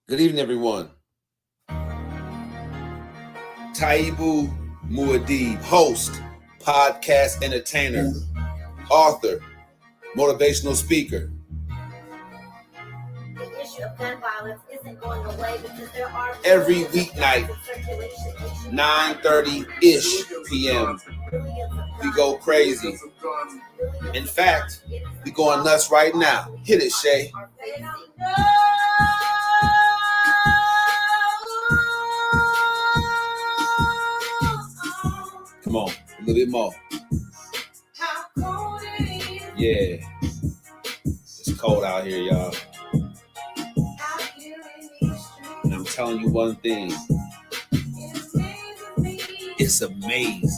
Good evening, everyone. Taibu Muad'Dib, host, podcast entertainer, author, motivational speaker. The issue of gun violence isn't going away because there are every weeknight, 9:30-ish p.m. We go crazy. In fact, we going nuts right now. Hit it, Shay. Come on, a little bit more. Yeah. It's cold out here, y'all. And I'm telling you one thing. It's amazing.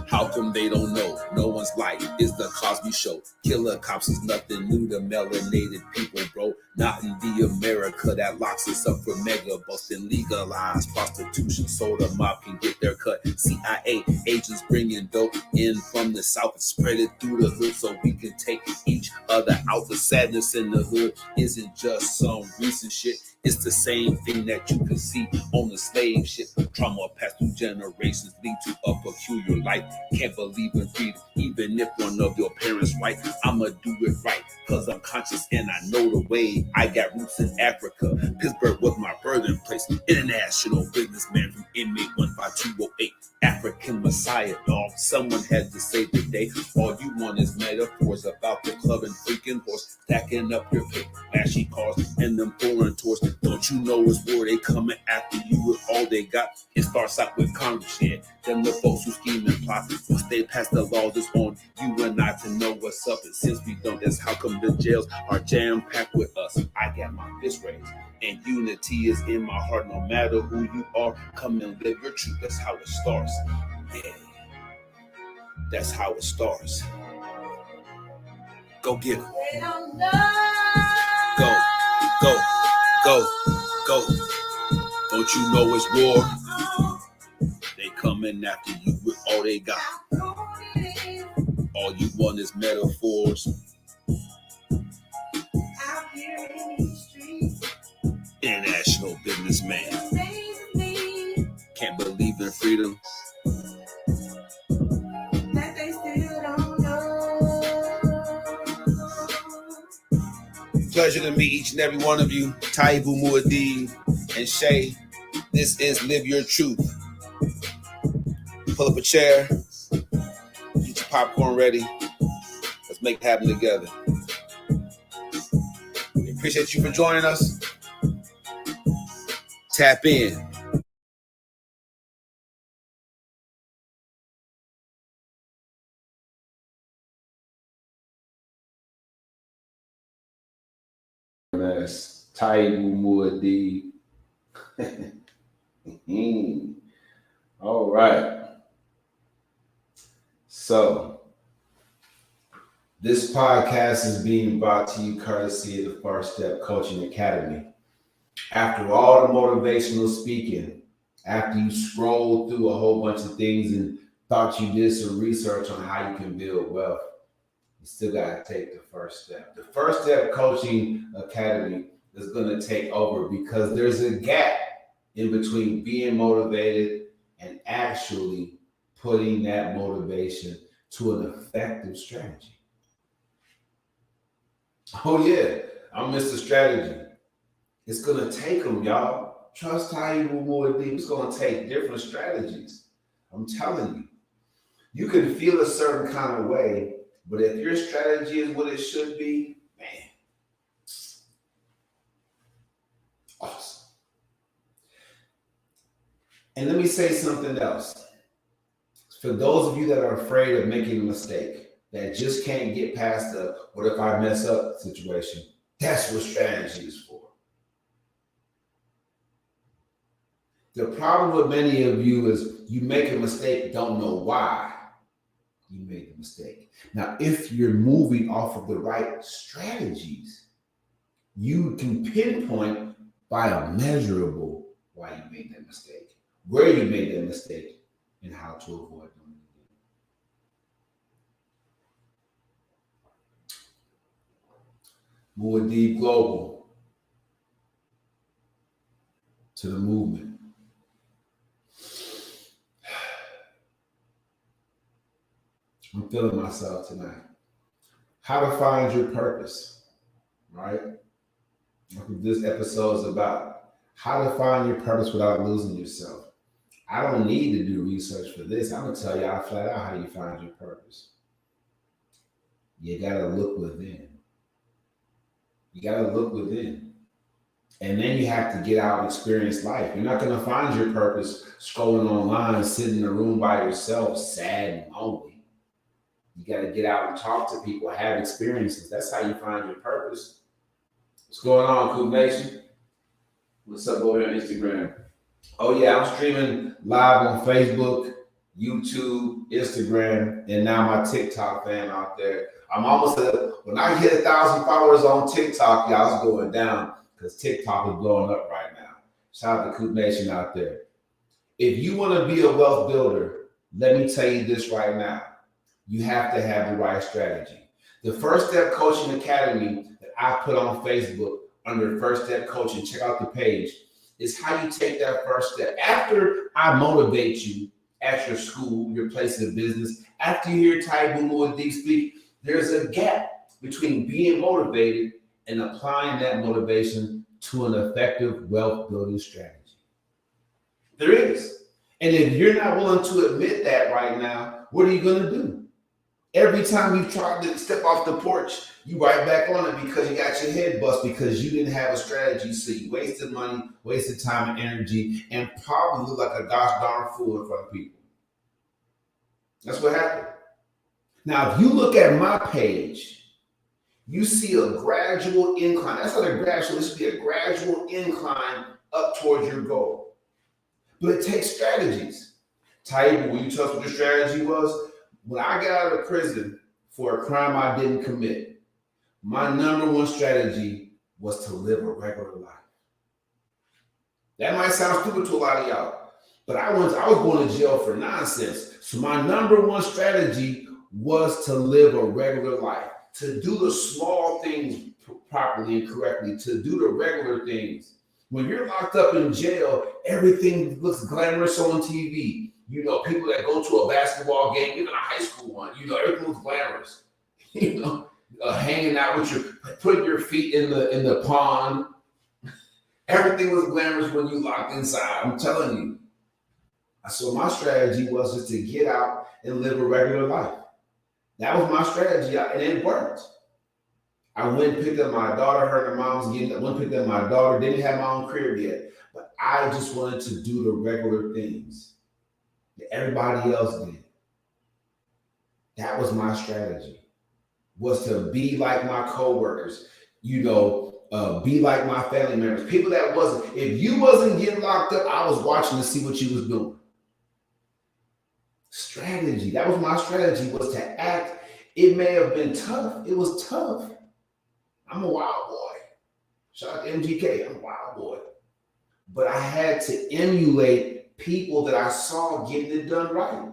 How come they don't know? No one's life is the Cosby Show. Killer cops is nothing new to melanated people, bro. Not in the America that locks us up for mega busting, legalized prostitution so the mob can get their cut. CIA agents bringing dope in from the south and spread it through the hood so we can take each other out. The sadness in the hood isn't just some recent shit. It's the same thing that you can see on the slave ship. Trauma passed through generations lead to a peculiar life. Can't believe in freedom, even if one of your parents white. I'ma do it right, cause I'm conscious and I know the way. I got roots in Africa. Pittsburgh was my birthing place. International businessman from inmate 15208. African Messiah, dog. Someone had to say today. All you want is metaphors about the club and freaking horse. Stacking up your paper, flashy cars, and them foreign tours. Don't you know it's war? They coming after you with all they got. It starts out with Congress, yeah. Them the folks who scheme and plot. Once they pass the laws, it's on you and I to know what's up. And since we don't, that's how come the jails are jam-packed with us. I got my fist raised. And unity is in my heart. No matter who you are, come and live your truth. That's how it starts. Yeah. That's how it starts. Go get it. Go, go, go, go. Don't you know it's war? They coming after you with all they got. All you want is metaphors. International businessman. Can't believe in freedom. Pleasure to meet each and every one of you. Taibu Muad'Dib and Shay. This is Live Your Truth. Pull up a chair. Get your popcorn ready. Let's make it happen together. We appreciate you for joining us. Tap in. That's Taibu Muad'Dib. All right. So, this podcast is being brought to you courtesy of the First Step Coaching Academy. After all the motivational speaking, after you scroll through a whole bunch of things and thought you did some research on how you can build wealth, you still got to take the first step. The First Step Coaching Academy is going to take over because there's a gap in between being motivated and actually putting that motivation to an effective strategy. Oh yeah, I'm Mr. Strategy. It's going to take them, y'all. Trust Taibu Muad'Dib. It's going to take different strategies. I'm telling you. You can feel a certain kind of way, but if your strategy is what it should be, man, awesome. And let me say something else. For those of you that are afraid of making a mistake, that just can't get past the what if I mess up situation, that's what strategy is for. The problem with many of you is you make a mistake, don't know why you made the mistake. Now, if you're moving off of the right strategies, you can pinpoint by a measurable why you made that mistake, where you made that mistake, and how to avoid doing it again. Muad'Dib Global to the movement. I'm feeling myself tonight. How to find your purpose, right? That's what this episode is about. How to find your purpose without losing yourself. I don't need to do research for this. I'm going to tell y'all flat out how you find your purpose. You got to look within. You got to look within. And then you have to get out and experience life. You're not going to find your purpose scrolling online, sitting in a room by yourself, sad and lonely. You got to get out and talk to people, have experiences. That's how you find your purpose. What's going on, Coop Nation? What's up over here on Instagram? Oh, yeah, I'm streaming live on Facebook, YouTube, Instagram, and now my TikTok fan out there. I'm almost when I hit 1,000 followers on TikTok, y'all, it's going down because TikTok is blowing up right now. Shout out to Coop Nation out there. If you want to be a wealth builder, let me tell you this right now. You have to have the right strategy. The First Step Coaching Academy that I put on Facebook under First Step Coaching, check out the page, is how you take that first step. After I motivate you at your school, your place of business, after you hear Taibu Muad'Dib speak, there's a gap between being motivated and applying that motivation to an effective wealth building strategy. There is. And if you're not willing to admit that right now, what are you going to do? Every time you try to step off the porch, you right back on it because you got your head bust because you didn't have a strategy. So you wasted money, wasted time and energy, and probably look like a gosh darn fool in front of people. That's what happened. Now, if you look at my page, you see a gradual incline. That's not a gradual, it should be a gradual incline up towards your goal. But it takes strategies. Taibu, will you tell us what your strategy was? When I got out of prison for a crime I didn't commit, my number one strategy was to live a regular life. That might sound stupid to a lot of y'all, but I was going to jail for nonsense. So my number one strategy was to live a regular life, to do the small things properly and correctly, to do the regular things. When you're locked up in jail, everything looks glamorous on TV. You know, people that go to a basketball game, even a high school one, you know, everything looks glamorous. You know, hanging out with putting your feet in the pond. Everything was glamorous when you locked inside. I'm telling you. So my strategy was just to get out and live a regular life. That was my strategy, and it worked. I went and picked up my daughter. Her and her mom was getting. I went and picked up my daughter. Didn't have my own crib yet, but I just wanted to do the regular things that everybody else did. That was my strategy. Was to be like my coworkers. You know, be like my family members. People that wasn't. If you wasn't getting locked up, I was watching to see what you was doing. Strategy. That was my strategy, was to act. It may have been tough. It was tough. I'm a wild boy. Shout out to MGK. I'm a wild boy. But I had to emulate people that I saw getting it done right.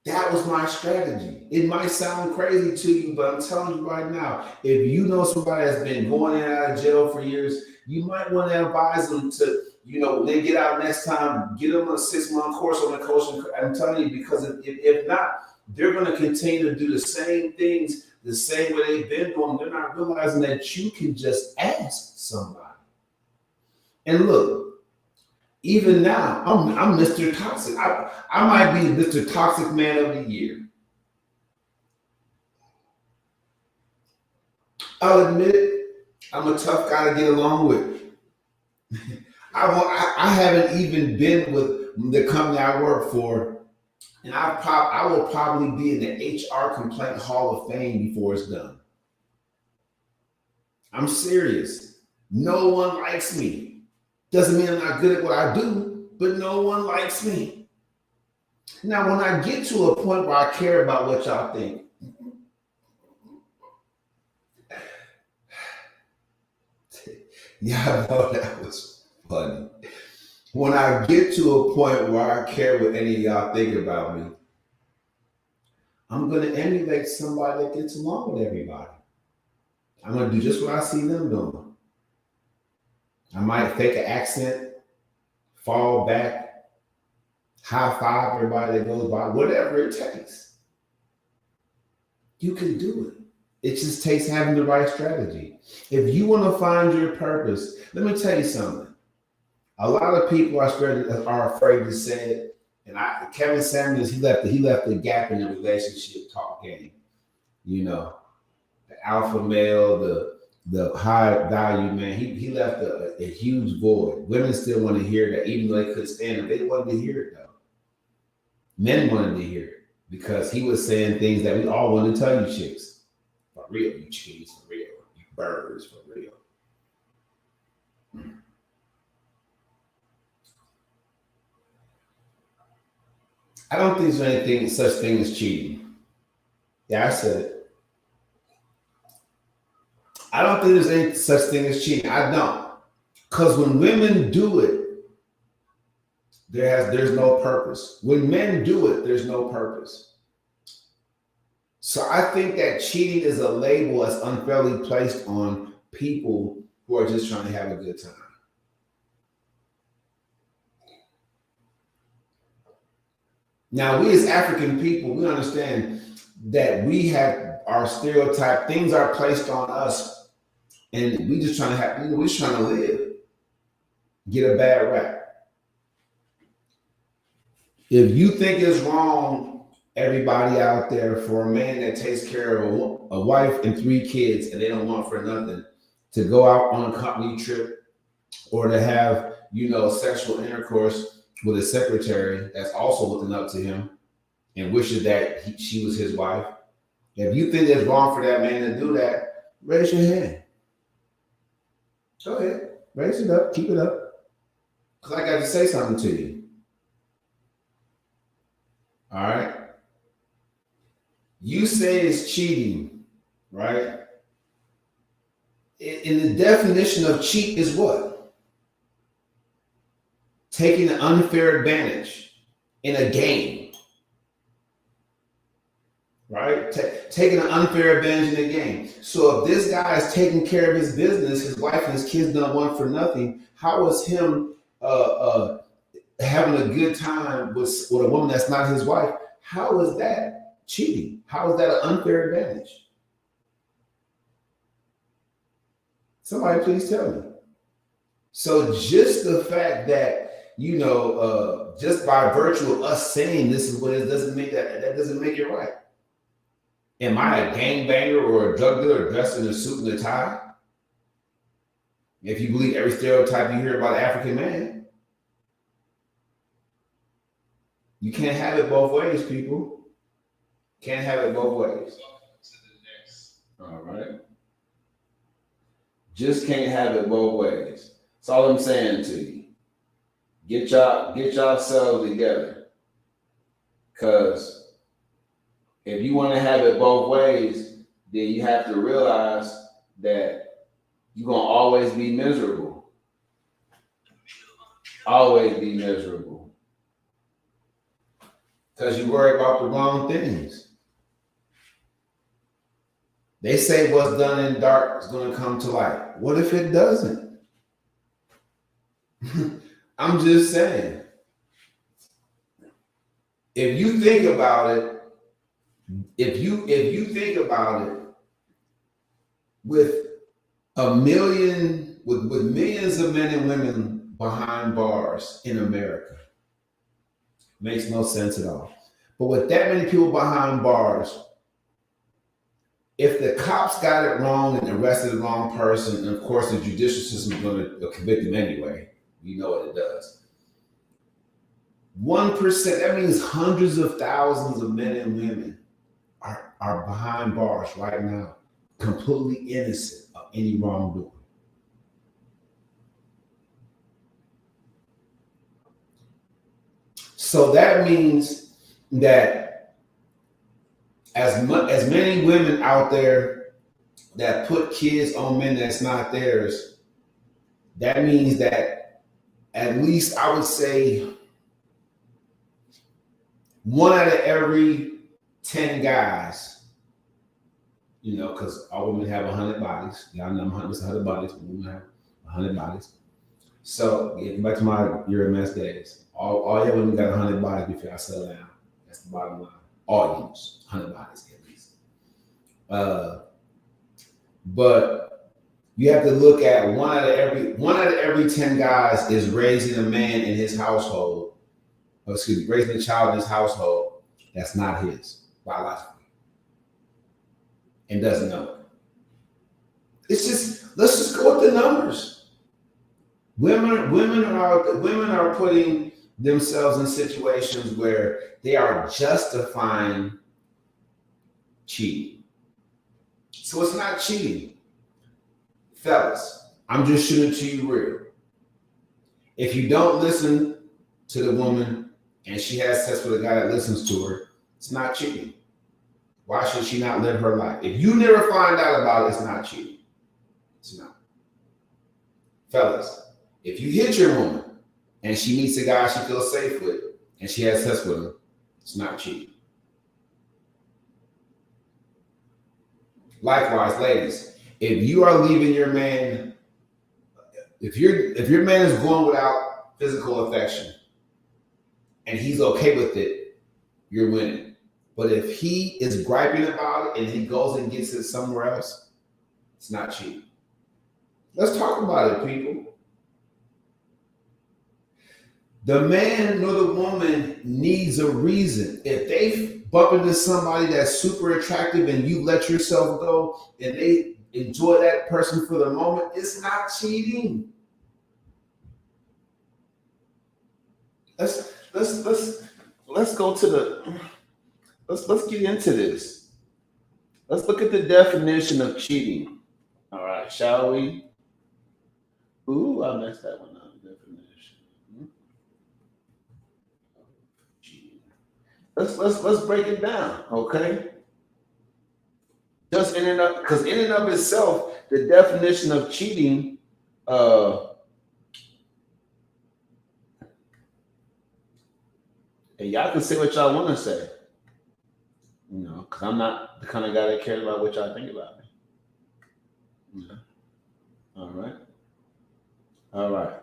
That was my strategy. It might sound crazy to you, but I'm telling you right now, if you know somebody that's been going in and out of jail for years, you might want to advise them to, you know, when they get out next time, get them a 6-month course on the coaching. I'm telling you, because if not, they're going to continue to do the same things the same way they've been doing. They're not realizing that you can just ask somebody. And look, even now, I'm Mr. Toxic. I might be Mr. Toxic Man of the Year. I'll admit it. I'm a tough guy to get along with. I haven't even been with the company I work for, and I will probably be in the HR Complaint Hall of Fame before it's done. I'm serious. No one likes me. Doesn't mean I'm not good at what I do, but no one likes me. Now, when I get to a point where I care about what y'all think, y'all know that was funny. When I get to a point where I care what any of y'all think about me, I'm going to emulate somebody that gets along with everybody. I'm going to do just what I see them doing. I might fake an accent, fall back, high five everybody that goes by, whatever it takes. You can do it. It just takes having the right strategy. If you want to find your purpose, let me tell you something. A lot of people are afraid to say it. And Kevin Samuels, he left the gap in the relationship talk game. You know, the alpha male, the high value man, he left a huge void. Women still want to hear that, even though they couldn't stand it. They wanted to hear it though. Men wanted to hear it because he was saying things that we all want to tell you chicks. For real, you cheese, for real, you birds, for real. I don't think there's such thing as cheating. Yeah, I said it. I don't think there's any such thing as cheating. I don't. Because when women do it, there's no purpose. When men do it, there's no purpose. So I think that cheating is a label that's unfairly placed on people who are just trying to have a good time. Now, we as African people, we understand that we have our stereotype. Things are placed on us, and we just trying to we're just trying to live, get a bad rap. If you think it's wrong, everybody out there, for a man that takes care of a wife and 3 kids, and they don't want for nothing, to go out on a company trip or to have, sexual intercourse with a secretary that's also looking up to him and wishes that she was his wife. If you think it's wrong for that man to do that, raise your hand. Go ahead, raise it up, keep it up. Because I got to say something to you. All right? You say it's cheating, right? In the definition of cheat is what? Taking an unfair advantage in a game, right? Taking an unfair advantage in a game. So if this guy is taking care of his business, his wife and his kids don't want for nothing, how is him having a good time with a woman that's not his wife? How is that cheating? How is that an unfair advantage? Somebody please tell me. So just the fact that, just by virtue of us saying this is what it doesn't make it right. Am I a gangbanger or a drug dealer dressed in a suit and a tie? If you believe every stereotype you hear about an African man, you can't have it both ways, people. Can't have it both ways. All right. Just can't have it both ways. That's all I'm saying to you. Get yourselves together. Because if you want to have it both ways, then you have to realize that you're going to always be miserable. Always be miserable. Because you worry about the wrong things. They say what's done in dark is going to come to light. What if it doesn't? I'm just saying. If you think about it, if you think about it, with millions of men and women behind bars in America, makes no sense at all. But with that many people behind bars, if the cops got it wrong and arrested the wrong person, and of course the judicial system is going to convict them anyway, you know what it does. 1%, that means hundreds of thousands of men and women are behind bars right now, completely innocent of any wrongdoing. So that means that as many women out there that put kids on men that's not theirs, that means that at least I would say 1 out of every 10 guys, you know, because all women have 100 bodies. Y'all know 100 bodies. Women have 100 bodies. So getting back to my Euromass days, all y'all women got 100 bodies before I settle down. That's the bottom line. All use 100 bodies at least. But you have to look at one out of every 10 guys is raising a man in his household. Or excuse me, raising a child in his household that's not his biologically and doesn't know it. It's just, let's just go with the numbers. Women are putting themselves in situations where they are justifying cheating. So it's not cheating. Fellas, I'm just shooting to you real. If you don't listen to the woman and she has sex with a guy that listens to her, it's not cheating. Why should she not live her life? If you never find out about it, it's not cheating. It's not. Fellas, if you hit your woman and she meets a guy she feels safe with and she has sex with him, it's not cheating. Likewise, ladies, if you are leaving your man, if your man is going without physical affection and he's okay with it, you're winning. But if he is griping about it and he goes and gets it somewhere else, it's not cheating. Let's talk about it, people. The man nor the woman needs a reason. If they bump into somebody that's super attractive and you let yourself go and they enjoy that person for the moment, it's not cheating. Let's go to the let's get into this. Let's look at the definition of cheating. All right, shall we? Ooh, I messed that one up. Definition. Cheating. Let's break it down, okay? Just in and of, because in and of itself, the definition of cheating, and y'all can say what y'all want to say, you know, because I'm not the kind of guy that cares about what y'all think about me. Yeah. All right. All right.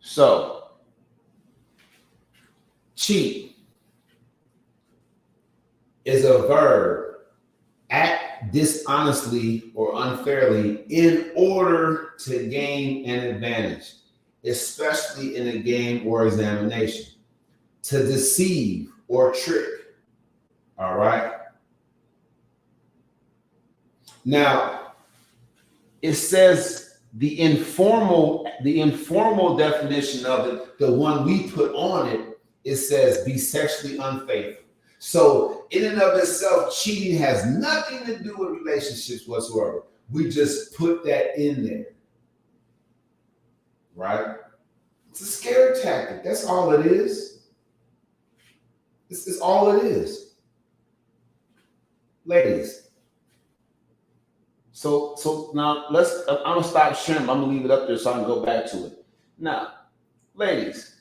So, cheat is a verb. Act dishonestly or unfairly in order to gain an advantage, especially in a game or examination. To deceive or trick. All right. Now, it says the informal definition of it, the one we put on it, it says be sexually unfaithful. So in and of itself, cheating has nothing to do with relationships whatsoever. We just put that in there. Right? It's a scare tactic. That's all it is. This is all it is. Ladies. So now I'm gonna stop sharing. I'm gonna leave it up there so I can go back to it. Now, ladies,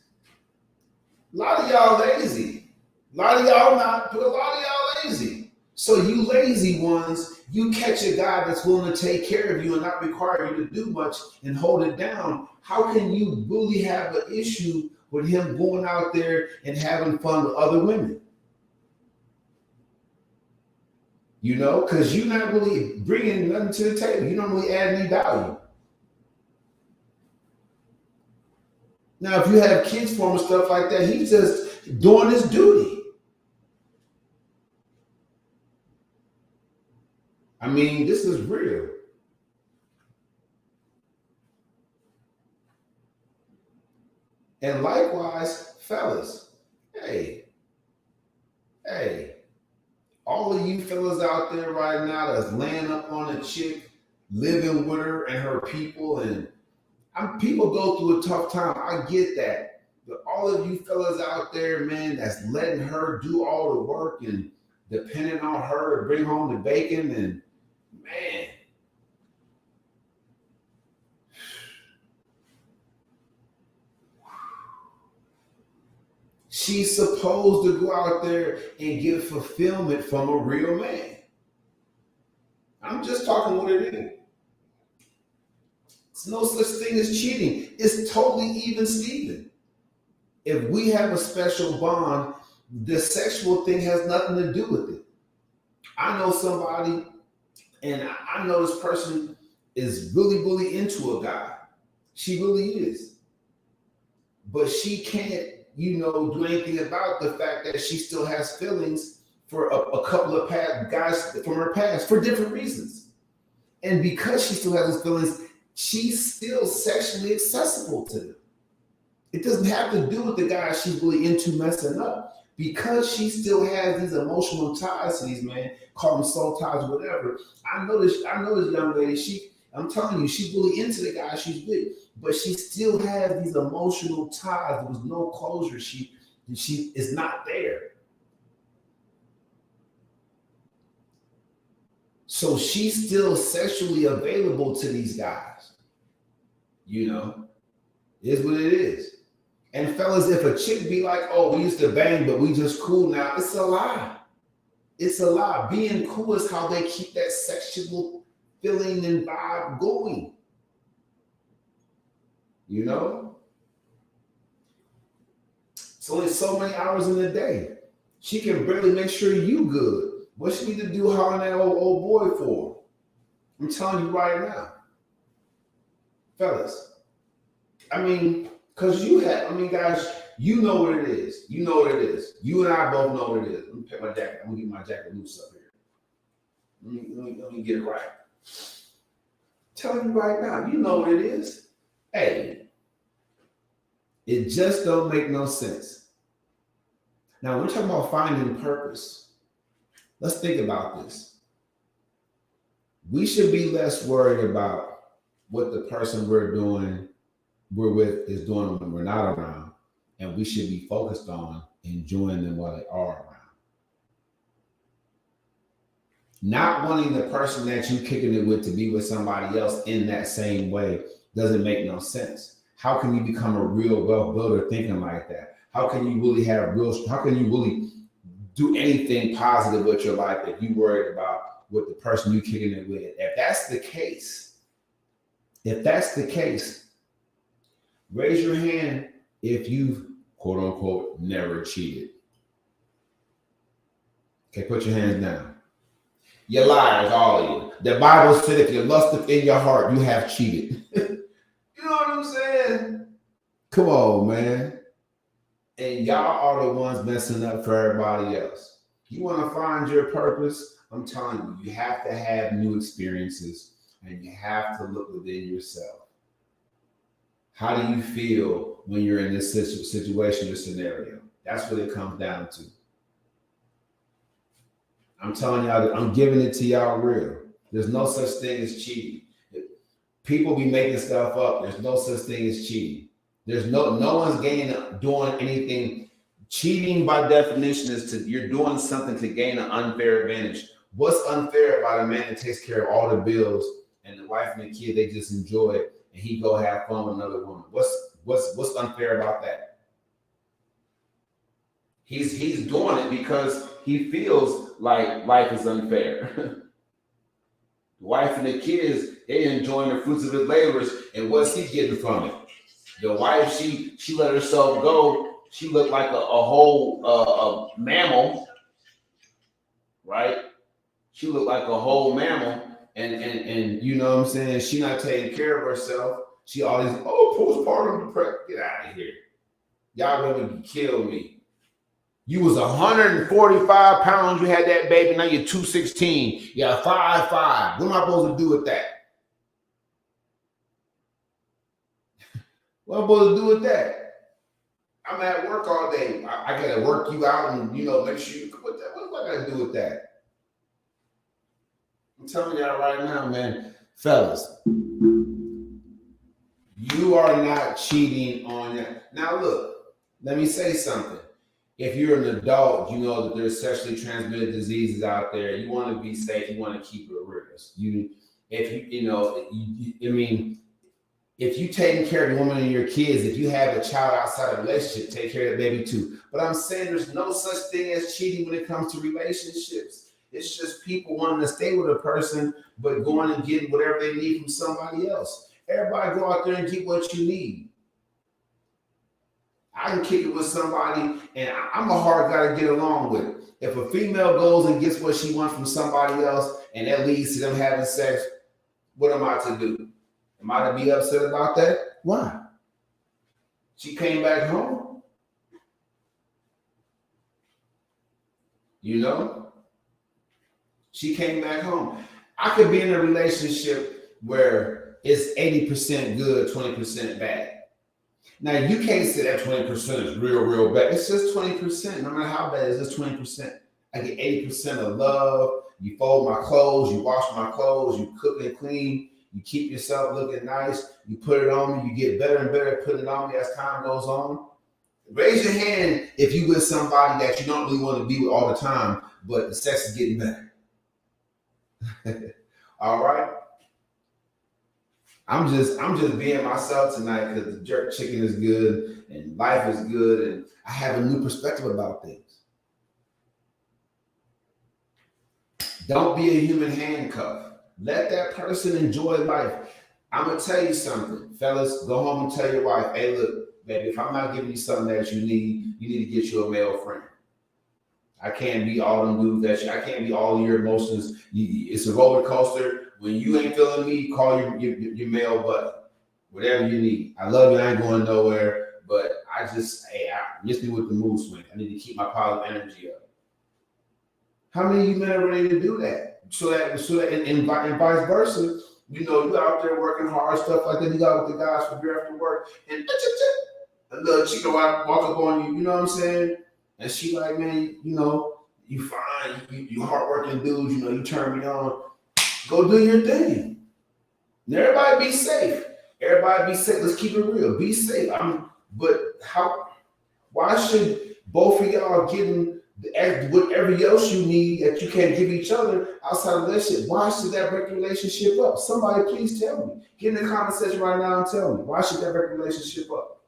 a lot of y'all lazy. A lot of y'all not, but a lot of y'all lazy. So you lazy ones, you catch a guy that's willing to take care of you and not require you to do much and hold it down. How can you really have an issue with him going out there and having fun with other women? You know, because you're not really bringing nothing to the table. You don't really add any value. Now, if you have kids for him and stuff like that, he's just doing his duty. I mean, this is real. And likewise, fellas, hey, all of you fellas out there right now that's laying up on a chick, living with her and her people, and people go through a tough time. I get that. But all of you fellas out there, man, that's letting her do all the work and depending on her to bring home the bacon, and man, She's supposed to go out there and get fulfillment from a real man. I'm just talking what it is. There's no such thing as cheating. It's totally even Steven. If we have a special bond, the sexual thing has nothing to do with it. I know somebody, and I know this person is really, really into a guy. She really is. But she can't, do anything about the fact that she still has feelings for a couple of guys from her past for different reasons. And because she still has those feelings, she's still sexually accessible to them. It doesn't have to do with the guy she's really into messing up. Because she still has these emotional ties to these men, call them soul ties, whatever. I know this young lady, I'm telling you, she's really into the guy she's with, but she still has these emotional ties. There was no closure. She is not there. So she's still sexually available to these guys. Is what it is. And fellas, if a chick be like, oh, we used to bang, but we just cool now, it's a lie. It's a lie. Being cool is how they keep that sexual feeling and vibe going. It's only so many hours in a day. She can barely make sure you good. What she need to do hollering at old boy for? I'm telling you right now. Fellas. Because guys, you know what it is. You know what it is. You and I both know what it is. Let me pick my jacket. I'm going to get my jacket loose up here. Let me get it right. Telling you right now, you know what it is. Hey, it just don't make no sense. Now, we're talking about finding purpose. Let's think about this. We should be less worried about what the person we're with is doing when we're not around, and we should be focused on enjoying them while they are around. Not wanting the person that you're kicking it with to be with somebody else in that same way doesn't make no sense. How can you become a real wealth builder thinking like that? How can you really do anything positive with your life if you worried about what the person you're kicking it with? If that's the case, raise your hand if you've, quote unquote, never cheated. Okay, put your hands down. You're liars, all of you. The Bible said if you lust in your heart, you have cheated. You know what I'm saying? Come on, man. And y'all are the ones messing up for everybody else. You want to find your purpose? I'm telling you, you have to have new experiences and you have to look within yourself. How do you feel when you're in this situation or scenario? That's what it comes down to. I'm telling y'all, I'm giving it to y'all real. There's no such thing as cheating. People be making stuff up. There's no such thing as cheating. There's no one's doing anything. Cheating by definition is you're doing something to gain an unfair advantage. What's unfair about a man that takes care of all the bills and the wife and the kid, they just enjoy it, and he go have fun with another woman? What's unfair about that? He's doing it because he feels like life is unfair. The wife and the kids, they enjoying the fruits of his labors, and what's he getting from it? The wife, she let herself go. She looked like a whole mammal, right? She looked like a whole mammal, and you know what I'm saying? She not taking care of herself. She always, postpartum depression. Get out of here. Y'all gonna kill me. You was 145 pounds. You had that baby. Now you're 216. You're 5'5". What am I supposed to do with that? What am I supposed to do with that? I'm at work all day. I gotta work you out and make sure you. What am I gonna do with that? I'm telling y'all right now, man, fellas, you are not cheating on that. Now look, let me say something. If you're an adult, you know that there's sexually transmitted diseases out there. You want to be safe. You want to keep it real. if you taking care of the woman and your kids, if you have a child outside of a relationship, take care of that baby too. But I'm saying there's no such thing as cheating when it comes to relationships. It's just people wanting to stay with a person, but going and getting whatever they need from somebody else. Everybody go out there and get what you need. I can kick it with somebody, and I'm a hard guy to get along with. If a female goes and gets what she wants from somebody else, and that leads to them having sex, what am I to do? Am I to be upset about that? Why? She came back home. You know? She came back home. I could be in a relationship where it's 80% good, 20% bad. Now, you can't say that 20% is real bad. It's just 20%. No matter how bad, it's just 20%. I get 80% of love. You fold my clothes. You wash my clothes. You cook and clean. You keep yourself looking nice. You put it on me. You get better and better at putting it on me as time goes on. Raise your hand if you with somebody that you don't really want to be with all the time, but the sex is getting better. All right. I'm just being myself tonight because the jerk chicken is good and life is good and I have a new perspective about things. Don't be a human handcuff. Let that person enjoy life. I'm going to tell you something. Fellas, go home and tell your wife, hey, look, baby, if I'm not giving you something that you need to get you a male friend. I can't be all them dudes I can't be all your emotions. It's a roller coaster. When you ain't feeling me, call your male buddy. Whatever you need. I love you. I ain't going nowhere. But I miss me with the mood swing. I need to keep my positive energy up. How many of you men are ready to do that? So that and vice versa. You know, you out there working hard, stuff like that. You got with the guys from here after work, and a little chica walk up on you. You know what I'm saying? And she like, man, you know, you fine, you hardworking dudes. You know, you turn me on. Go do your thing. And everybody be safe. Everybody be safe. Let's keep it real. Be safe. Why should both of y'all getting whatever else you need that you can't give each other outside of that shit? Why should that break the relationship up? Somebody please tell me. Get in the comment section right now and tell me. Why should that break the relationship up?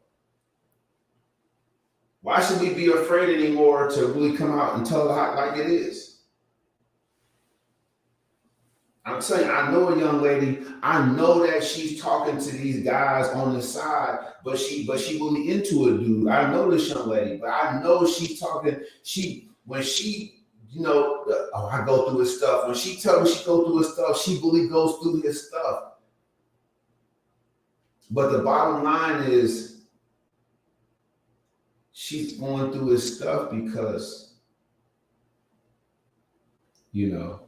Why should we be afraid anymore to really come out and tell it like it is? I'm telling you, I know a young lady. I know that she's talking to these guys on the side, but she really into a dude. I know this young lady, but I know she's talking. I go through his stuff. When she tells me she go through his stuff, she really goes through his stuff. But the bottom line is, she's going through his stuff because, you know,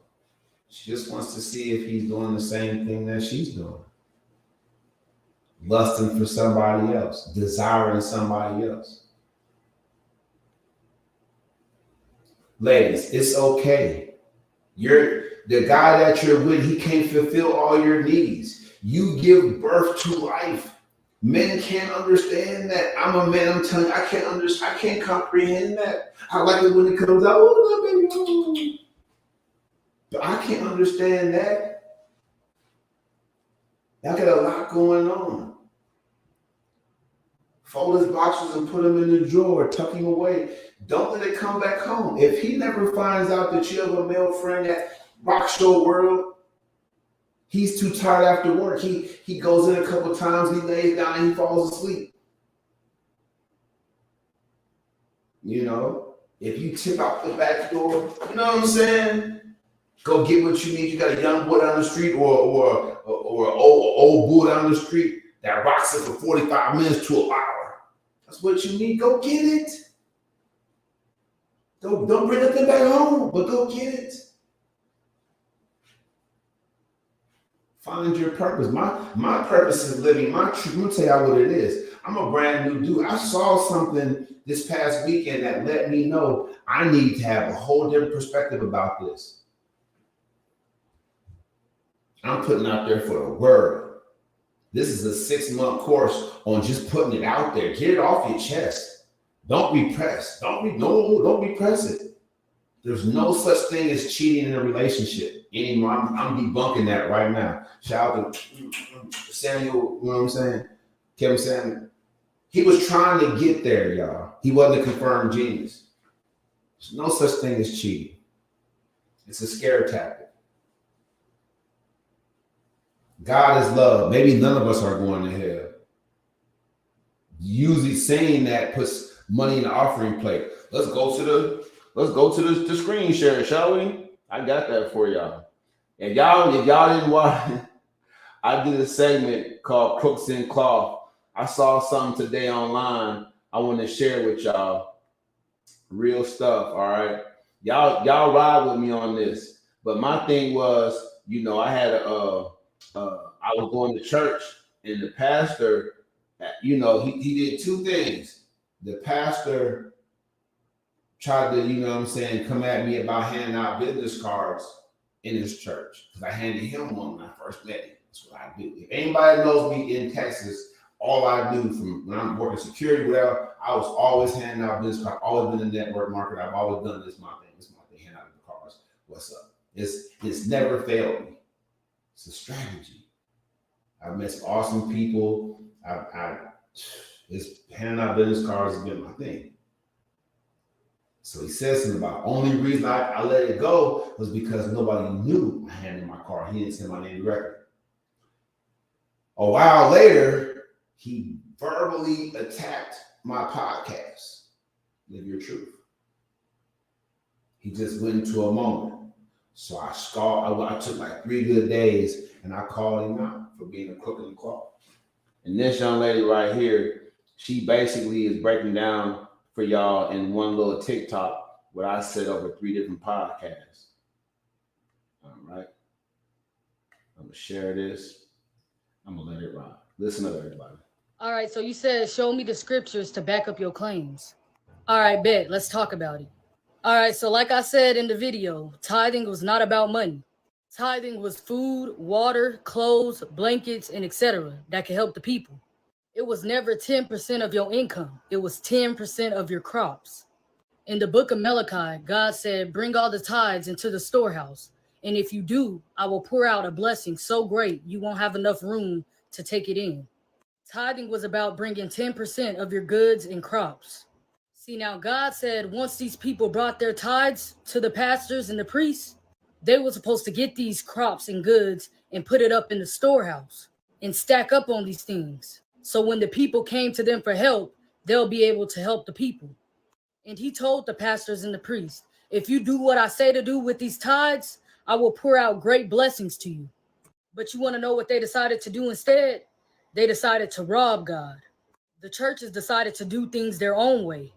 she just wants to see if he's doing the same thing that she's doing. Lusting for somebody else, desiring somebody else. Ladies, it's okay. The guy that you're with, he can't fulfill all your needs. You give birth to life. Men can't understand that. I'm a man, I'm telling you, I can't comprehend that. I like it when it comes out, oh, baby. But I can't understand that. I got a lot going on. Fold his boxes and put them in the drawer, tuck him away. Don't let it come back home. If he never finds out that you have a male friend that rocks your world, he's too tired after work. He goes in a couple of times, he lays down, and he falls asleep. You know, if you tip out the back door, you know what I'm saying? Go get what you need. You got a young boy down the street or an old boy down the street that rocks it for 45 minutes to an hour. That's what you need. Go get it. Don't bring nothing back home, but go get it. Find your purpose. My purpose is living my truth. I'm gonna tell y'all what it is. I'm a brand new dude. I saw something this past weekend that let me know I need to have a whole different perspective about this. I'm putting out there for the world. This is a 6-month course on just putting it out there. Get it off your chest. Don't repress. Don't repress it. There's no such thing as cheating in a relationship anymore. I'm debunking that right now. Shout out to Samuel, you know what I'm saying? Kevin Samuel. He was trying to get there, y'all. He wasn't a confirmed genius. There's no such thing as cheating. It's a scare tactic. God is love. Maybe none of us are going to hell. Usually saying that puts money in the offering plate. Let's go to the screen share, shall we? I got that for y'all. And y'all, if y'all didn't watch, I did a segment called Crooks in Cloth. I saw something today online. I want to share with y'all. Real stuff, all right. Y'all ride with me on this. But my thing was, I had I was going to church, and the pastor, he did two things. The pastor tried to, come at me about handing out business cards in his church, because I handed him one when I first met him. That's what I do. If anybody knows me in Texas, all I do from when I'm working security, whatever, I was always handing out business cards. I've always been a network marketer. I've always done this. My thing, hand out the cards. What's up? It's never failed me. It's a strategy. I've met some awesome people. It's handing out business cards has been my thing. So he says something about only reason I let it go was because nobody knew I handed my card. He didn't say my name directly. A while later, he verbally attacked my podcast, Live Your Truth. He just went into a moment. So I took like 3 good days, and I called him out for being a crook in the cloth. And this young lady right here, she basically is breaking down for y'all in one little TikTok what I said over 3 different podcasts. All right. I'm going to share this. I'm going to let it ride. Listen up, everybody. All right, so you said show me the scriptures to back up your claims. All right, bet. Let's talk about it. All right, so like I said in the video, tithing was not about money. Tithing was food, water, clothes, blankets, and etc. that could help the people. It was never 10% of your income. It was 10% of your crops. In the book of Malachi, God said, bring all the tithes into the storehouse. And if you do, I will pour out a blessing so great you won't have enough room to take it in. Tithing was about bringing 10% of your goods and crops. See, now God said once these people brought their tithes to the pastors and the priests, they were supposed to get these crops and goods and put it up in the storehouse and stack up on these things. So when the people came to them for help, they'll be able to help the people. And he told the pastors and the priests, if you do what I say to do with these tithes, I will pour out great blessings to you. But you want to know what they decided to do instead? They decided to rob God. The churches decided to do things their own way.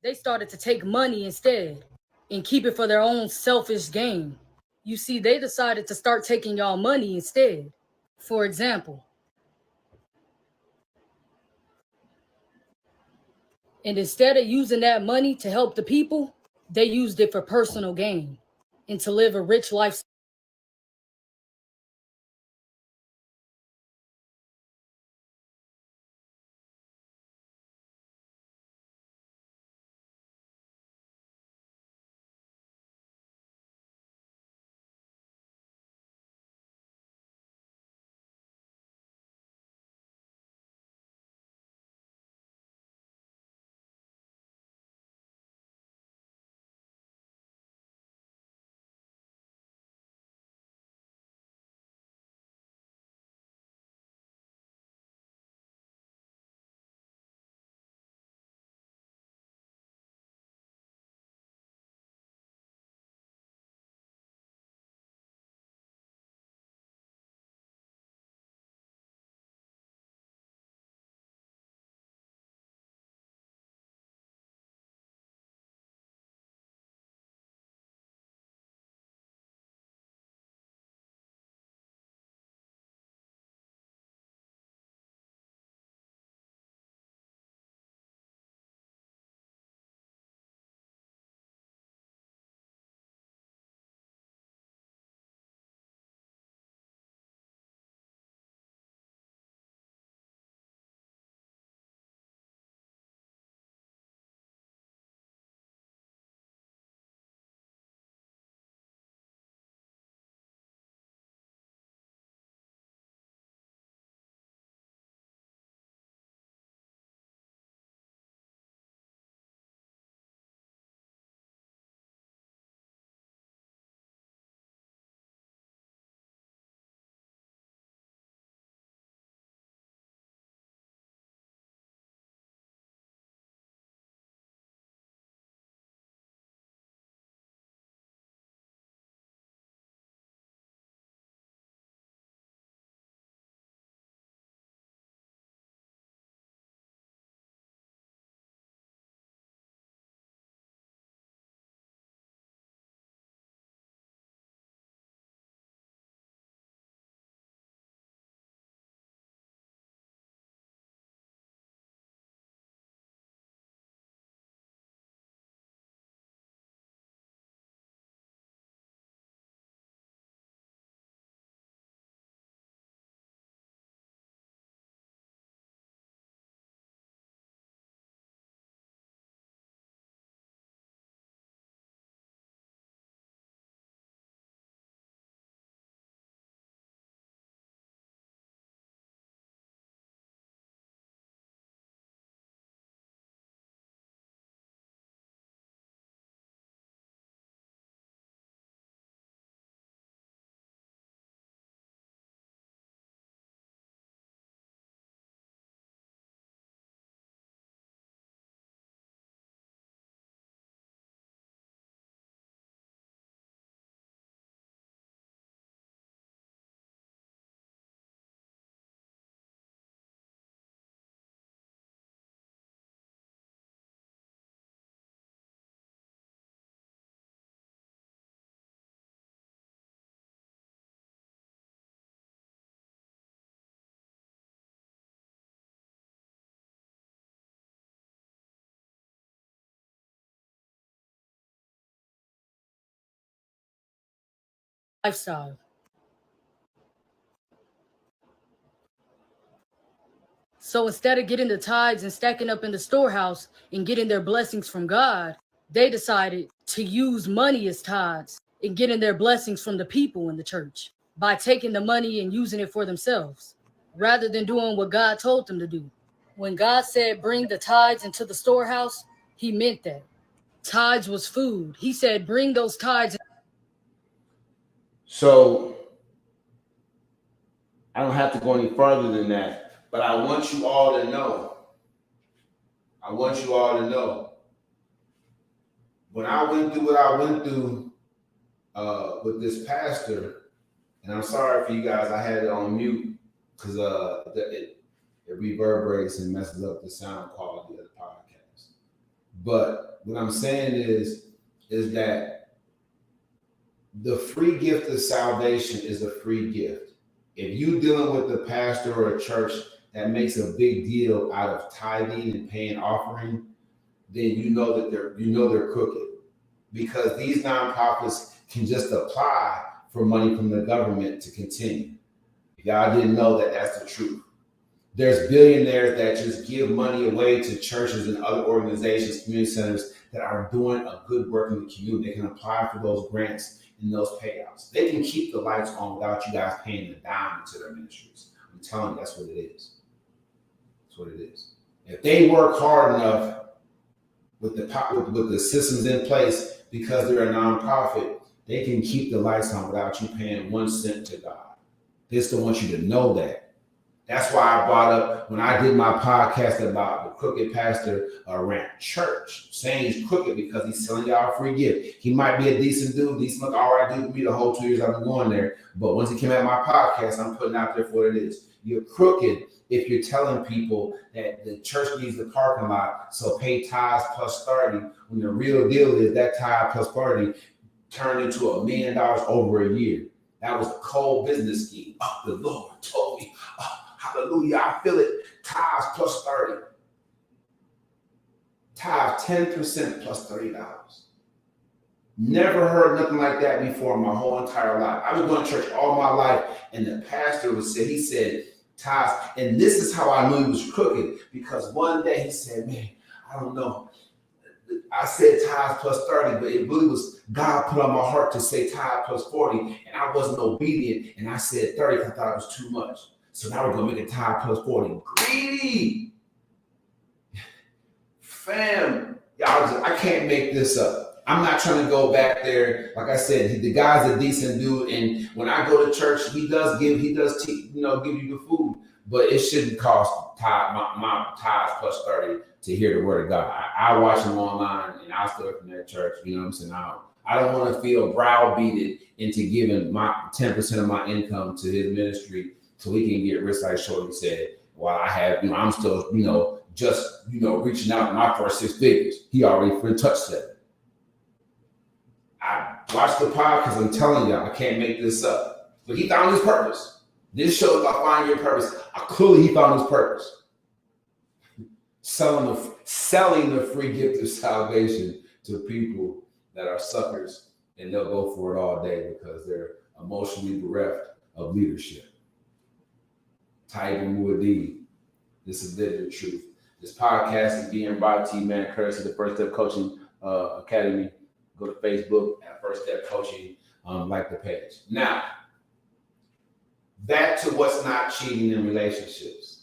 They started to take money instead and keep it for their own selfish gain. You see, they decided to start taking y'all money instead. For example, and instead of using that money to help the people, they used it for personal gain and to live a rich lifestyle. lifestyle. So instead of getting the tithes and stacking up in the storehouse and getting their blessings from God, they decided to use money as tithes and getting their blessings from the people in the church by taking the money and using it for themselves rather than doing what God told them to do. When God said, bring the tithes into the storehouse, he meant that. Tithes was food. He said, bring those tithes. So I don't have to go any further than that, but I want you all to know. When I went through what I went through with this pastor, and I'm sorry for you guys, I had it on mute because it reverberates and messes up the sound quality of the podcast. But what I'm saying is that the free gift of salvation is a free gift. If you're dealing with a pastor or a church that makes a big deal out of tithing and paying offering, then you know that they're crooked, because these nonprofits can just apply for money from the government to continue. If y'all didn't know that, that's the truth. There's billionaires that just give money away to churches and other organizations, community centers that are doing a good work in the community. They can apply for those grants and those payouts. They can keep the lights on without you guys paying a dime to their ministries. I'm telling you, that's what it is. That's what it is. If they work hard enough with the systems in place, because they're a nonprofit, they can keep the lights on without you paying 1 cent to God. They still want you to know that. That's why I brought up when I did my podcast about the crooked pastor around church, saying he's crooked because he's selling y'all a free gift. He might be a decent dude, decent, all right dude to me the whole 2 years I've been going there. But once he came at my podcast, I'm putting out there for what it is. You're crooked if you're telling people that the church needs the parking lot, so pay tithes plus 30, when the real deal is that tithe plus 30 turned into $1 million over a year. That was a cold business scheme. Oh, the Lord told me. Oh, hallelujah, I feel it. Tithes plus 30. Tithe 10% plus $30. Never heard nothing like that before in my whole entire life. I've been going to church all my life, and the pastor he said, tithes, and this is how I knew he was crooked, because one day he said, man, I don't know. I said tithes plus 30, but it really was God put on my heart to say tithe plus 40, and I wasn't obedient, and I said 30 because I thought it was too much. So now we're going to make a tithe plus 40. Greedy! Fam, y'all, I can't make this up. I'm not trying to go back there. Like I said, the guy's a decent dude, and when I go to church, he does give you the food, but it shouldn't cost my tithes plus 30 to hear the word of God. I watch him online, and I stay from that church. You know what I'm saying? I don't want to feel browbeated into giving my 10% of my income to his ministry so he can get rich, like Shorty said. While I have, I'm still, reaching out to my first 6 figures. He already touched that. I watched the pod because I'm telling y'all, I can't make this up. But he found his purpose. This shows about finding your purpose. Clearly, he found his purpose. Selling the free gift of salvation to people that are suckers, and they'll go for it all day because they're emotionally bereft of leadership. Tiger Muad'Dib. This is the truth. This podcast is being brought to you, man, courtesy of the First Step Coaching Academy. Go to Facebook at First Step Coaching, like the page. Now, back to what's not cheating in relationships.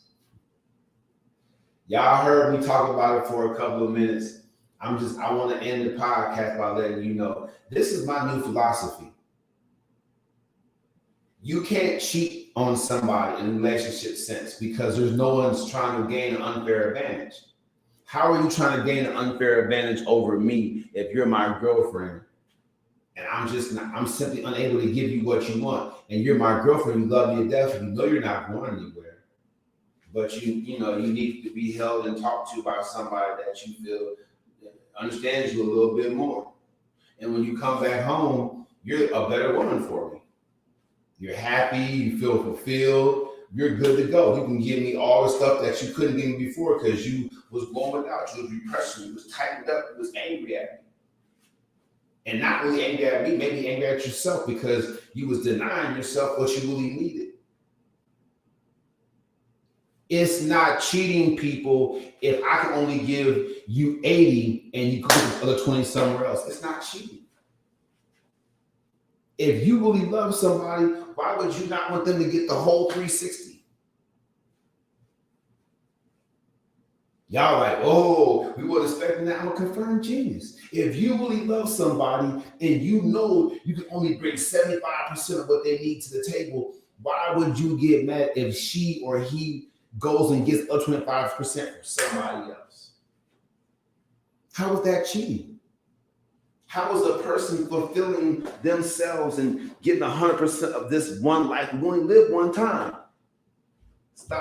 Y'all heard me talk about it for a couple of minutes. I want to end the podcast by letting you know, this is my new philosophy. You can't cheat on somebody in a relationship sense because there's no one's trying to gain an unfair advantage. How are you trying to gain an unfair advantage over me if you're my girlfriend and I'm simply unable to give you what you want, and you're my girlfriend, you love me to death, and you know you're not going anywhere, but you need to be held and talked to by somebody that you feel understands you a little bit more. And when you come back home, you're a better woman for me. You're happy, you feel fulfilled, you're good to go. You can give me all the stuff that you couldn't give me before because you was going without. You was repressing, you was tightened up, you was angry at me. And not really angry at me, maybe angry at yourself because you was denying yourself what you really needed. It's not cheating, people, if I can only give you 80 and you could put the other 20 somewhere else. It's not cheating. If you really love somebody, why would you not want them to get the whole 360? Y'all like, oh, we weren't expecting that. I'm a confirmed genius. If you really love somebody and you know you can only bring 75% of what they need to the table, why would you get mad if she or he goes and gets up 25% from somebody else? How is that cheating? How is a person fulfilling themselves and getting 100% of this one life? We only live one time.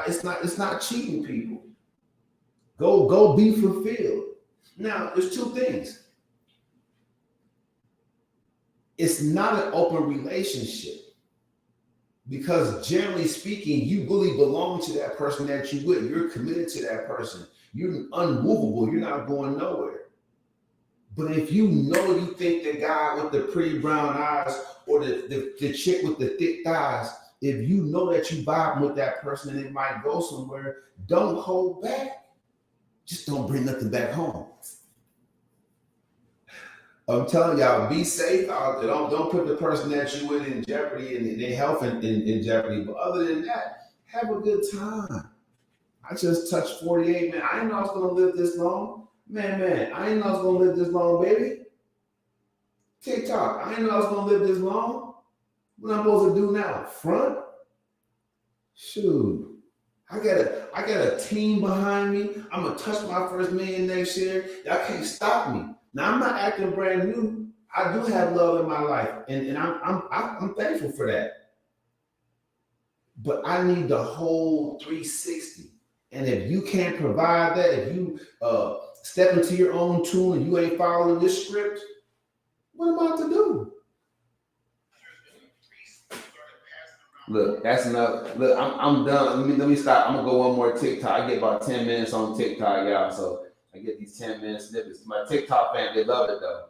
It's not cheating, people. Go be fulfilled. Now, there's two things. It's not an open relationship because generally speaking, you really belong to that person that you with. You're committed to that person. You're unmovable. You're not going nowhere. But if you know you think the guy with the pretty brown eyes or the chick with the thick thighs, if you know that you vibe with that person and it might go somewhere, don't hold back. Just don't bring nothing back home. I'm telling y'all, be safe out there. Don't put the person that you with in jeopardy and their health in jeopardy. But other than that, have a good time. I just touched 48, man. I didn't know I was gonna live this long. Man, I didn't know I was gonna live this long, baby. TikTok, I didn't know I was gonna live this long. What I'm supposed to do now? Front? Shoot. I got a team behind me. I'm gonna touch my first million next year. Y'all can't stop me. Now I'm not acting brand new. I do have love in my life, and I'm thankful for that. But I need the whole 360. And if you can't provide that, if you step into your own tune and you ain't following this script, what am I to do? Look, that's enough. Look, I'm done. Let me stop. I'm gonna go one more TikTok. I get about 10 minutes on TikTok, y'all. So I get these 10-minute snippets. My TikTok fans, they love it though.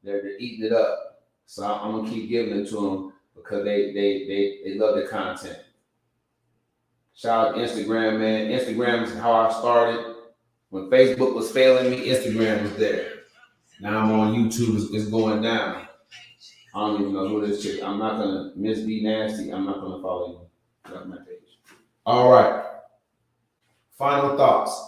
They're eating it up. So I'm gonna keep giving it to them because they love the content. Shout out to Instagram, man. Instagram is how I started. When Facebook was failing me, Instagram was there. Now I'm on YouTube. It's going down. I don't even know who this chick. I'm not gonna Miss B Nasty. I'm not gonna follow you. That's my page. All right. Final thoughts.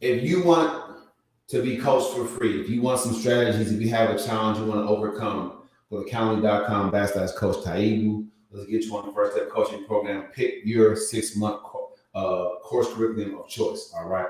If you want to be coached for free, if you want some strategies, if you have a challenge you want to overcome, go to calendly.com/Coach Taibu. Let's get you on the first step coaching program. Pick your 6-month course curriculum of choice. All right.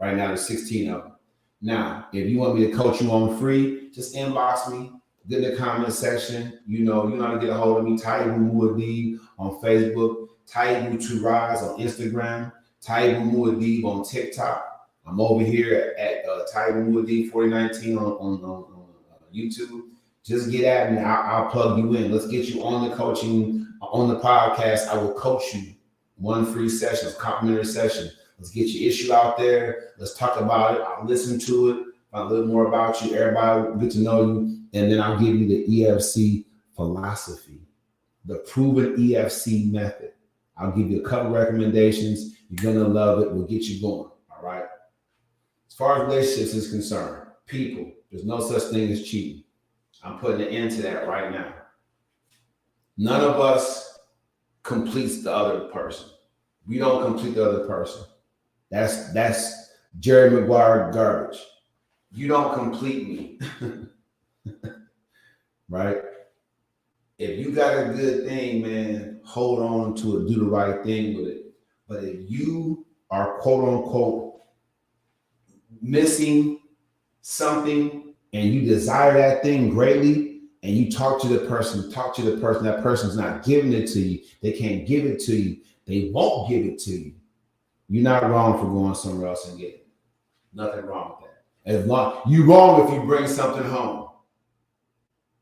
Right now, there's 16 of them. Now, if you want me to coach you on free, just inbox me. Get in the comment section. You know how to get a hold of me. Taibu Muad'Dib on Facebook. Taibu to Rise on Instagram. Taibu Muad'Dib on TikTok. I'm over here at Taibu Muad'Dib 4019 on YouTube. Just get at me. I'll plug you in. Let's get you on the coaching, on the podcast. I will coach you. One free session, complimentary session. Let's get your issue out there. Let's talk about it. I'll listen to it. Find a little more about you. Everybody will get to know you. And then I'll give you the EFC philosophy, the proven EFC method. I'll give you a couple recommendations. You're going to love it. We'll get you going. All right. As far as relationships is concerned, people, there's no such thing as cheating. I'm putting an end to that right now. None of us completes the other person. We don't complete the other person. That's Jerry Maguire garbage. You don't complete me. Right? If you got a good thing, man, hold on to it. Do the right thing with it. But if you are quote unquote missing something and you desire that thing greatly and you talk to the person, that person's not giving it to you. They can't give it to you. They won't give it to you. You're not wrong for going somewhere else and getting it. Nothing wrong with that. You're wrong if you bring something home.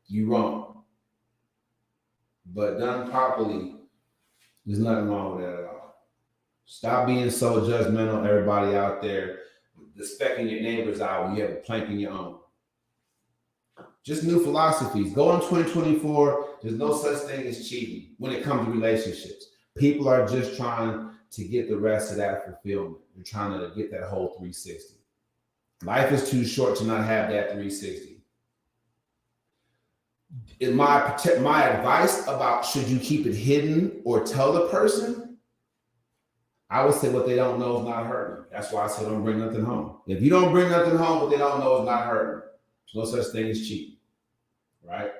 You're wrong. But done properly, there's nothing wrong with that at all. Stop being so judgmental, everybody out there, the speck in your neighbor's eye when you have a plank in your own. Just new philosophies. Go in 2024. There's no such thing as cheating when it comes to relationships. People are just trying to get the rest of that fulfillment. They're trying to get that whole 360. Life is too short to not have that 360. In my advice about should you keep it hidden or tell the person, I would say what they don't know is not hurting. That's why I said don't bring nothing home. If you don't bring nothing home, what they don't know is not hurting. There's no such thing as cheating. Right?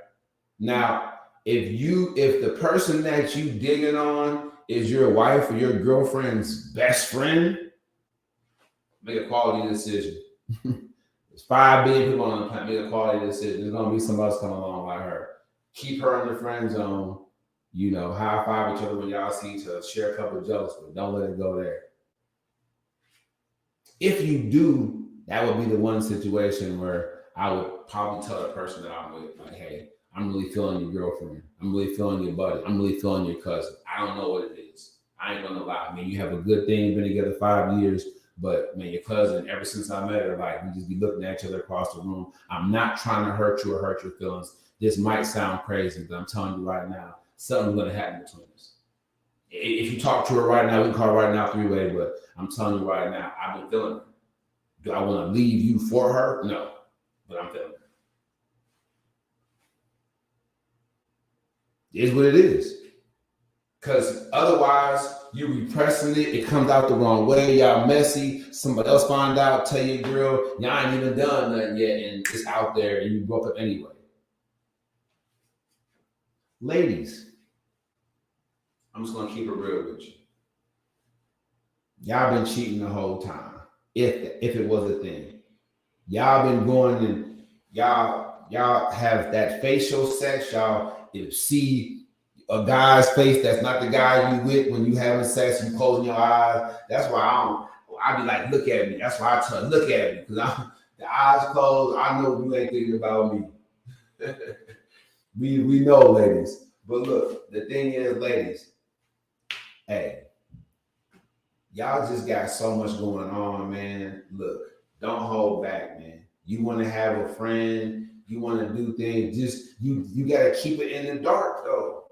Now, if the person that you digging on is your wife or your girlfriend's best friend, make a quality decision. There's 5 billion people on the planet. Make a quality decision. There's gonna be somebody else coming along like her. Keep her in the friend zone. You know, high five each other when y'all see each other. Share a couple of jokes, but don't let it go there. If you do, that would be the one situation where I would probably tell the person that I'm with, like, hey, I'm really feeling your girlfriend. I'm really feeling your buddy. I'm really feeling your cousin. I don't know what it is. I ain't gonna lie. I mean, you have a good thing, been together 5 years, but man, your cousin, ever since I met her, like, we just be looking at each other across the room. I'm not trying to hurt you or hurt your feelings. This might sound crazy, but I'm telling you right now, something's gonna happen between us. If you talk to her right now, we can call her right now 3-way, but I'm telling you right now, I've been feeling her. Do I want to leave you for her? No. But I'm feeling it. It is what it is. Because otherwise, you're repressing it. It comes out the wrong way. Y'all messy. Somebody else find out, tell your girl, y'all ain't even done nothing yet, and it's out there, and you broke up anyway. Ladies, I'm just going to keep it real with you. Y'all been cheating the whole time, if it was a thing. Y'all been going and y'all have that facial sex. Y'all see a guy's face that's not the guy you with when you having sex. You closing your eyes. That's why I be like, look at me. That's why I tell look at me, because the eyes closed. I know you ain't thinking about me. we know, ladies. But look, the thing is, ladies, hey, y'all just got so much going on, man. Look. Don't hold back, man. You want to have a friend, you want to do things, just you got to keep it in the dark, though.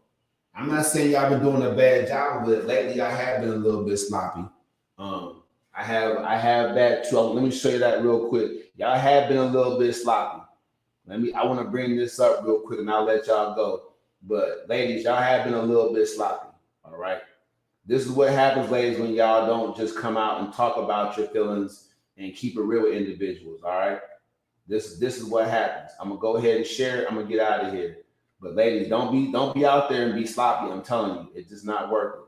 I'm not saying y'all been doing a bad job, but lately I have been a little bit sloppy. I have that too. Let me show you that real quick. Y'all have been a little bit sloppy. I want to bring this up real quick and I'll let y'all go. But ladies, y'all have been a little bit sloppy. All right. This is what happens, ladies, when y'all don't just come out and talk about your feelings and keep it real with individuals. All right. This is what happens. I'm gonna go ahead and share it. I'm gonna get out of here. But ladies, don't be out there and be sloppy. I'm telling you, it's just not working.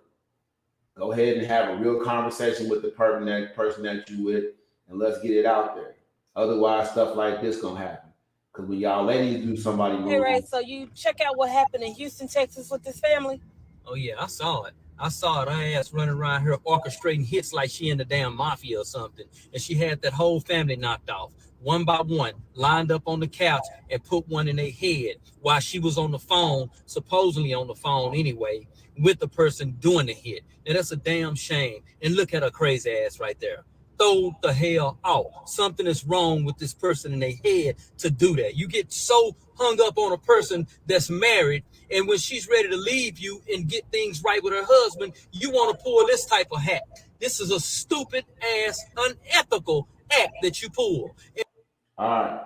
Go ahead and have a real conversation with the person that you with, and let's get it out there. Otherwise, stuff like this gonna happen. Because when y'all ladies do somebody move. Hey, Ray, so you check out what happened in Houston, Texas with this family? Oh yeah, I saw it. Her ass running around here orchestrating hits like she in the damn mafia or something. And she had that whole family knocked off, one by one, lined up on the couch and put one in their head while she was on the phone, supposedly on the phone anyway, with the person doing the hit. Now that's a damn shame. And look at her crazy ass right there. Throw the hell out. Something is wrong with this person in their head to do that. You get so hung up on a person that's married, and when she's ready to leave you and get things right with her husband, you want to pull this type of hat. This is a stupid ass, unethical act that you pull. All right.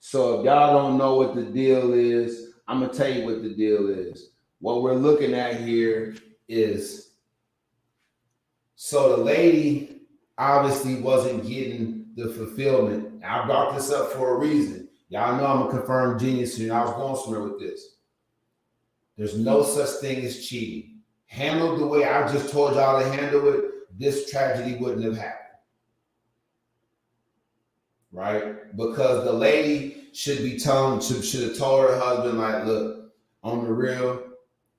So if y'all don't know what the deal is, I'm going to tell you what the deal is. What we're looking at here is, so the lady obviously wasn't getting the fulfillment. I brought this up for a reason. Y'all know I'm a confirmed genius and I was going somewhere with this. There's no such thing as cheating. Handled the way I just told y'all to handle it, this tragedy wouldn't have happened. Right? Because the lady should have told her husband, like, look, on the real,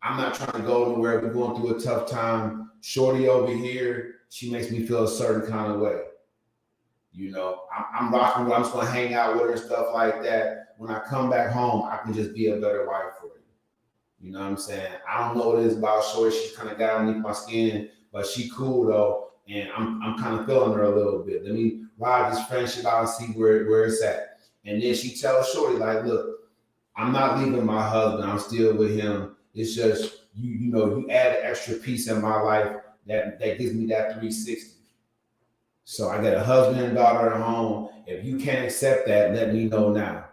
I'm not trying to go nowhere. We're going through a tough time. Shorty over here, she makes me feel a certain kind of way. You know, I'm rocking with her. I'm just going to hang out with her and stuff like that. When I come back home, I can just be a better wife for you. You know what I'm saying? I don't know what it is about Shorty. She's kind of got underneath my skin, but she cool though. And I'm kind of feeling her a little bit. Let me ride this friendship out and see where it's at. And then she tells Shorty, like, look, I'm not leaving my husband. I'm still with him. It's just you add an extra piece in my life that gives me that 360. So I got a husband and daughter at home. If you can't accept that, let me know now.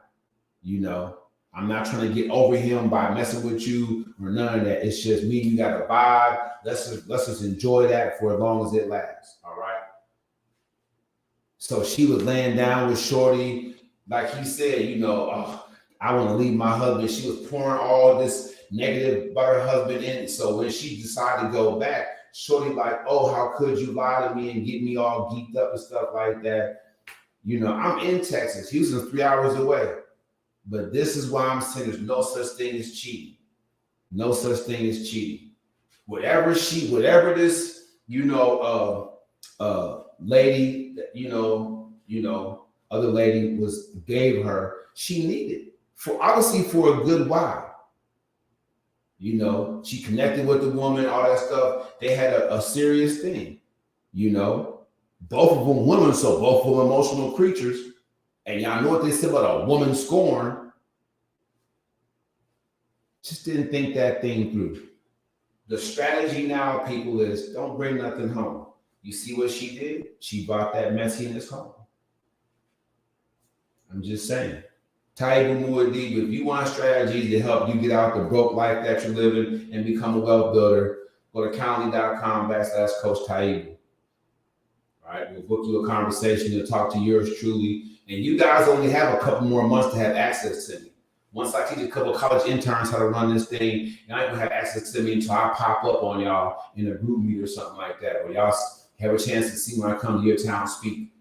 I'm not trying to get over him by messing with you or none of that. It's just me. You got to vibe. Let's just enjoy that for as long as it lasts. All right. So she was laying down with Shorty, like he said. I want to leave my husband. She was pouring all this negative about her husband in. So when she decided to go back, Shorty like, oh, how could you lie to me and get me all geeked up and stuff like that? I'm in Texas. Houston's 3 hours away. But this is why I'm saying there's no such thing as cheating. No such thing as cheating. Whatever this, lady, other lady gave her, she needed obviously for a good while. She connected with the woman, all that stuff. They had a serious thing. Both of them women, so both of them emotional creatures. And y'all know what they said about a woman scorn. Just didn't think that thing through. The strategy now, people, is don't bring nothing home. You see what she did? She brought that messiness home. I'm just saying. Taibu Muad'Dib, if you want strategies to help you get out the broke life that you're living and become a wealth builder, go to Calendly.com/Coach Taibu. All right, we'll book you a conversation to talk to yours truly. And you guys only have a couple more months to have access to me. Once I teach a couple of college interns how to run this thing, y'all ain't gonna have access to me until I pop up on y'all in a group meet or something like that, where y'all have a chance to see when I come to your town speak.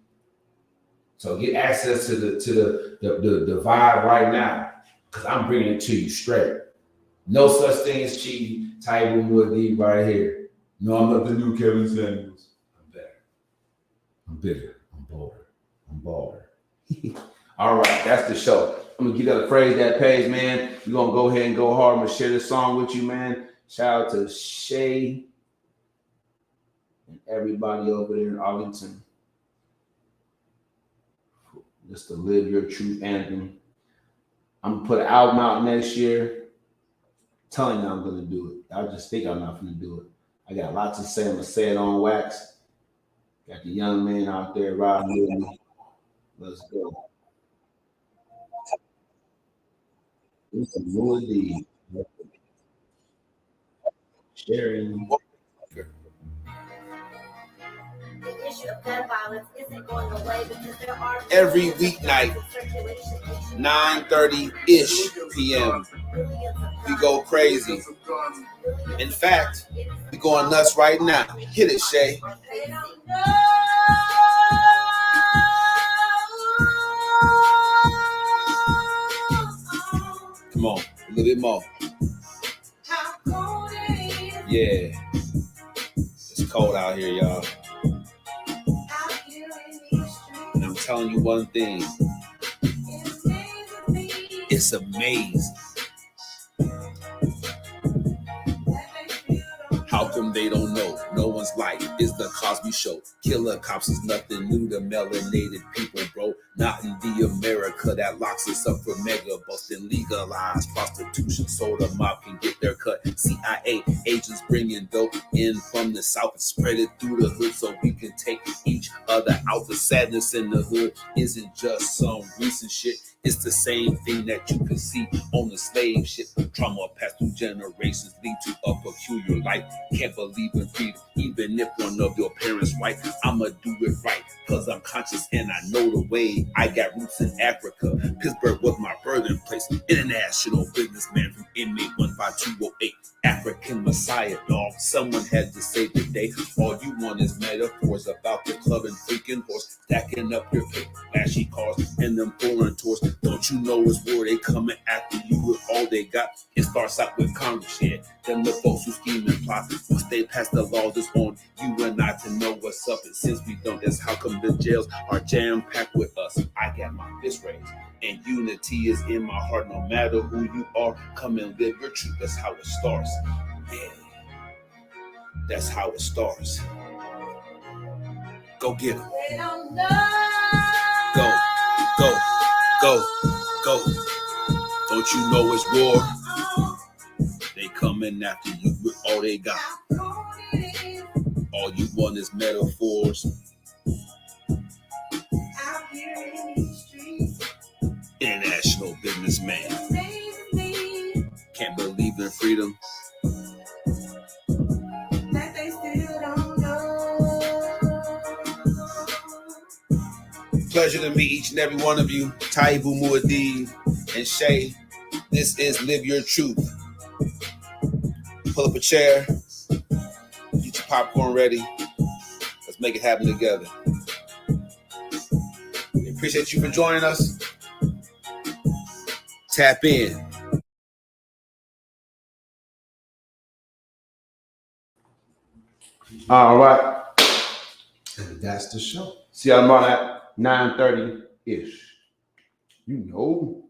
So get access to the vibe right now, because I'm bringing it to you straight. No such thing as cheating. Taibu Muad'Dib right here. No, I'm not the new Kevin Samuels. I'm better. I'm bigger. I'm bolder. I'm balder. All right, that's the show. I'm gonna get that phrase, that page, man. We're gonna go ahead and go hard. I'm gonna share this song with you, man. Shout out to Shay and everybody over there in Arlington. Just to live your truth anthem. I'm gonna put an album out next year. I'm telling you I'm gonna do it. I just think I'm not gonna do it. I got lots to say. I'm gonna say it on wax. Got the young man out there riding with me. Let's go. It's a Muad'Dib. Sharing. The issue of gun violence isn't going away because there are Every weeknight, 9:30-ish p.m. We go crazy. In fact, we going nuts right now. Hit it, Shay. Come on, a little bit more. Yeah. It's cold out here, y'all. And I'm telling you one thing. It's amazing. How come they don't know? No one's life is the Cosby Show. Killer cops is nothing new to melanated people, bro. Not in the America that locks us up for mega busting, legalized prostitution so the mob can get their cut. CIA agents bringing dope in from the south and spread it through the hood so we can take each other out. The sadness in the hood isn't just some recent shit. It's the same thing that you can see on the slave ship. Trauma passed through generations lead to a peculiar life. Can't believe in freedom, even if one of your parents white. I'ma do it right, cause I'm conscious and I know the way. I got roots in Africa. Pittsburgh was my birthing place. International businessman from inmate 15208. African Messiah, dog. Someone had to save the day. All you want is metaphors about the club and freaking horse. Stacking up your paper, flashy cars, and them foreign tours. Don't you know it's war? They coming after you with all they got. It starts out with Congress, yeah. Then the folks who scheme and plot. Once they pass the laws, it's on you and I to know what's up. And since we don't, that's how come the jails are jam-packed with us. I got my fist raised. And unity is in my heart. No matter who you are, come and live your truth. That's how it starts. Yeah. That's how it starts. Go get them. Go, go, go, go. Don't you know it's war? They coming after you with all they got. All you want is metaphors. International businessman. Can't believe in freedom. That they still don't know. Pleasure to meet each and every one of you. Taibu Muad'Dib and Shay. This is Live Your Truth. Pull up a chair. Get your popcorn ready. Let's make it happen together. We appreciate you for joining us. Tap in. All right. And that's the show. See you tomorrow at 9:30-ish. You know.